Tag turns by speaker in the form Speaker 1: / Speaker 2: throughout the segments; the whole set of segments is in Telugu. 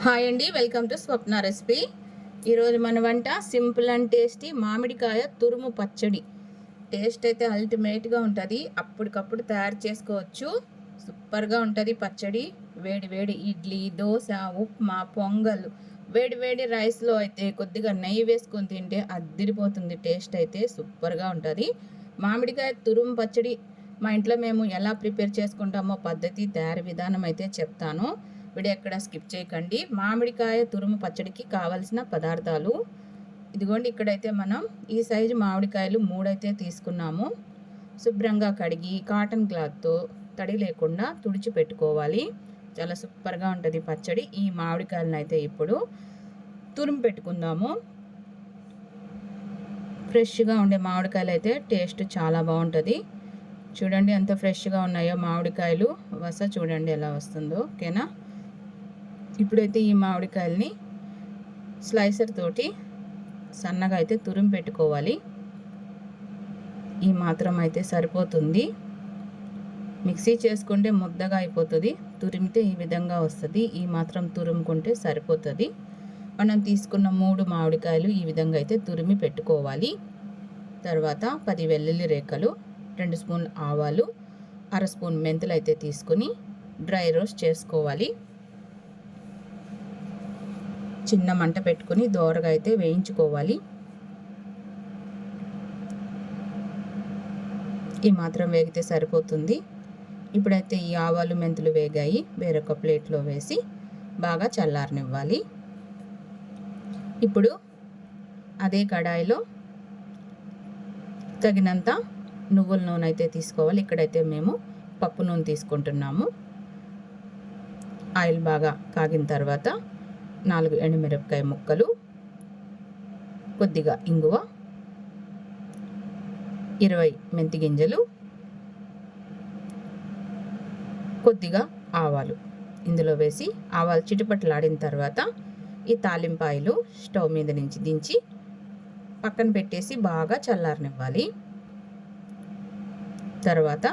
Speaker 1: హాయ్ అండి, వెల్కమ్ టు స్వప్న రెసిపీ. ఈరోజు మన వంట సింపుల్ అండ్ టేస్టీ మామిడికాయ తురుము పచ్చడి. టేస్ట్ అయితే అల్టిమేట్గా ఉంటుంది. అప్పటికప్పుడు తయారు చేసుకోవచ్చు. సూపర్గా ఉంటుంది పచ్చడి. వేడి వేడి ఇడ్లీ, దోశ, ఉప్మా, పొంగల్, వేడి వేడి రైస్లో అయితే కొద్దిగా నెయ్యి వేసుకొని తింటే అద్దిరిపోతుంది. టేస్ట్ అయితే సూపర్గా ఉంటుంది. మామిడికాయ తురుము పచ్చడి మా ఇంట్లో మేము ఎలా ప్రిపేర్ చేసుకుంటామో పద్ధతి, తయారీ విధానం అయితే చెప్తాను. వీడియో ఎక్కడ స్కిప్ చేయకండి. మామిడికాయ తురుము పచ్చడికి కావాల్సిన పదార్థాలు ఇదిగోండి. ఇక్కడైతే మనం ఈ సైజు మామిడికాయలు 3 అయితే తీసుకున్నాము. శుభ్రంగా కడిగి కాటన్ క్లాత్తో తడి లేకుండా తుడిచి పెట్టుకోవాలి. చాలా సూపర్గా ఉంటుంది పచ్చడి. ఈ మామిడికాయలను అయితే ఇప్పుడు తురుము పెట్టుకుందాము. ఫ్రెష్గా ఉండే మామిడికాయలు అయితే టేస్ట్ చాలా బాగుంటుంది. చూడండి ఎంత ఫ్రెష్గా ఉన్నాయో మామిడికాయలు. వస చూడండి ఎలా వస్తుందో. ఓకేనా? ఇప్పుడైతే ఈ మామిడికాయలని స్లైసర్ తోటి సన్నగా అయితే తురిమి పెట్టుకోవాలి. ఈ మాత్రం అయితే సరిపోతుంది. మిక్సీ చేసుకుంటే ముద్దగా అయిపోతుంది. తురిమితే ఈ విధంగా వస్తుంది. ఈ మాత్రం తురుముకుంటే సరిపోతుంది. మనం తీసుకున్న 3 మామిడికాయలు ఈ విధంగా అయితే తురిమి పెట్టుకోవాలి. తర్వాత 10 వెల్లుల్లి రేఖలు, 2 స్పూన్లు ఆవాలు, 1/2 స్పూన్ మెంతులు అయితే తీసుకుని డ్రై రోస్ట్ చేసుకోవాలి. చిన్న మంట పెట్టుకుని దోరగా అయితే వేయించుకోవాలి. ఈ మాత్రం వేగితే సరిపోతుంది. ఇప్పుడైతే ఈ ఆవాలు, మెంతులు వేగాయి. వేరొక ప్లేట్లో వేసి బాగా చల్లారనివ్వాలి. ఇప్పుడు అదే కడాయిలో తగినంత నువ్వుల నూనె అయితే తీసుకోవాలి. ఇక్కడైతే మేము పప్పు నూనె తీసుకుంటున్నాము. ఆయిల్ బాగా కాగిన తర్వాత 4 ఎండుమిరపకాయ ముక్కలు, కొద్దిగా ఇంగువ, 20 మెంతి గింజలు, కొద్దిగా ఆవాలు ఇందులో వేసి ఆవాలు చిటపటలాడిన తర్వాత ఈ తాలింపాయలు స్టవ్ మీద నుంచి దించి పక్కన పెట్టేసి బాగా చల్లారనివ్వాలి. తర్వాత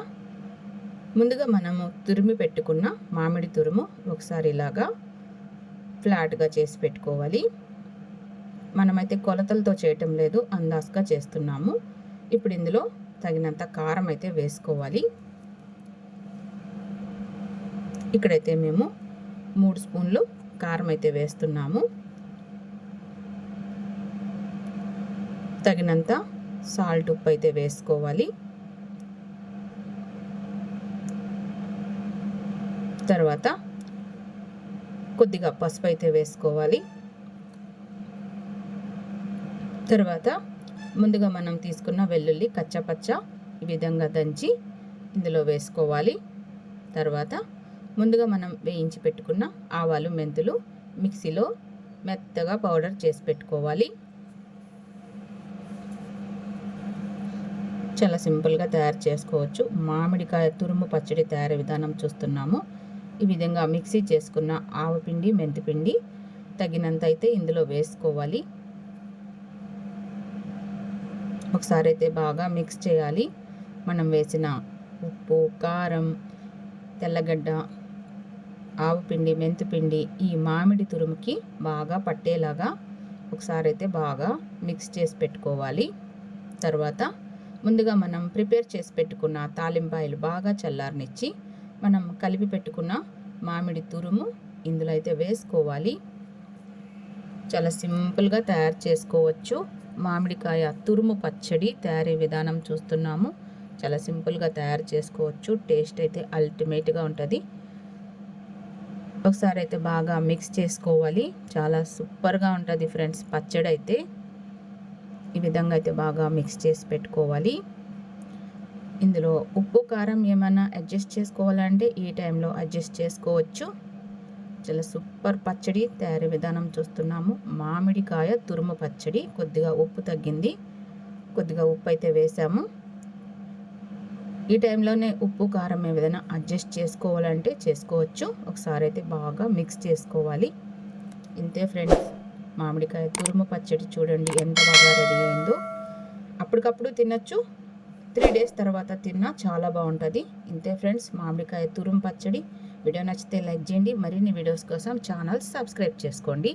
Speaker 1: ముందుగా మనము తురిమి పెట్టుకున్న మామిడి తురుము ఒకసారి ఇలాగా ఫ్లాట్గా చేసి పెట్టుకోవాలి. మనమైతే కొలతలతో చేయటం లేదు, అందాజుగా చేస్తున్నాము. ఇప్పుడు ఇందులో తగినంత కారం అయితే వేసుకోవాలి. ఇక్కడైతే మేము 3 స్పూన్లు కారం అయితే వేస్తున్నాము. తగినంత సాల్ట్, ఉప్పు అయితే వేసుకోవాలి. తర్వాత కొద్దిగా పసుపు అయితే వేసుకోవాలి. తర్వాత ముందుగా మనం తీసుకున్న వెల్లుల్లి కచ్చపచ్చ ఈ విధంగా దంచి ఇందులో వేసుకోవాలి. తర్వాత ముందుగా మనం వేయించి పెట్టుకున్న ఆవాలు, మెంతులు మిక్సీలో మెత్తగా పౌడర్ చేసి పెట్టుకోవాలి. చాలా సింపుల్గా తయారు చేసుకోవచ్చు. మామిడికాయ తురుము పచ్చడి తయారీ విధానం చూస్తున్నాము. ఈ విధంగా మిక్సీ చేసుకున్న ఆవపిండి, మెంతిపిండి తగినంత అయితే ఇందులో వేసుకోవాలి. ఒకసారి అయితే బాగా మిక్స్ చేయాలి. మనం వేసిన ఉప్పు, కారం, తెల్లగడ్డ, ఆవపిండి, మెంతిపిండి ఈ మామిడి తురుముకి బాగా పట్టేలాగా ఒకసారి అయితే బాగా మిక్స్ చేసి పెట్టుకోవాలి. తర్వాత ముందుగా మనం ప్రిపేర్ చేసి పెట్టుకున్న తాలింపాయలు బాగా చల్లారనిచ్చి మనం కలిపి పెట్టుకున్న మామిడి తురుము ఇందులో అయితే వేసుకోవాలి. చాలా సింపుల్గా తయారు చేసుకోవచ్చు. మామిడికాయ తురుము పచ్చడి తయారీ విధానం చూస్తున్నాము. చాలా సింపుల్గా తయారు చేసుకోవచ్చు. టేస్ట్ అయితే అల్టిమేట్గా ఉంటుంది. ఒకసారి అయితే బాగా మిక్స్ చేసుకోవాలి. చాలా సూపర్గా ఉంటుంది ఫ్రెండ్స్ పచ్చడి అయితే. ఈ విధంగా అయితే బాగా మిక్స్ చేసి పెట్టుకోవాలి. ఇందులో ఉప్పు, కారం ఏమైనా అడ్జస్ట్ చేసుకోవాలంటే ఈ టైంలో అడ్జస్ట్ చేసుకోవచ్చు. చాలా సూపర్ పచ్చడి తయారీ విధానం చూస్తున్నాము. మామిడికాయ తురుము పచ్చడి. కొద్దిగా ఉప్పు తగ్గింది, కొద్దిగా ఉప్పు అయితే వేసాము. ఈ టైంలోనే ఉప్పు, కారం ఏదైనా అడ్జస్ట్ చేసుకోవాలంటే చేసుకోవచ్చు. ఒకసారి అయితే బాగా మిక్స్ చేసుకోవాలి. ఇంతే ఫ్రెండ్స్, మామిడికాయ తురుము పచ్చడి చూడండి ఎంత బాగా రెడీ అయిందో. అప్పటికప్పుడు తినచ్చు, 3 డేస్ తర్వాత తిన్నా చాలా బాగుంటుంది. ఇంతే ఫ్రెండ్స్, మామిడికాయ తురుము పచ్చడి. వీడియో నచ్చితే లైక్ చేయండి. మరిన్ని వీడియోస్ కోసం ఛానల్ సబ్స్క్రైబ్ చేసుకోండి.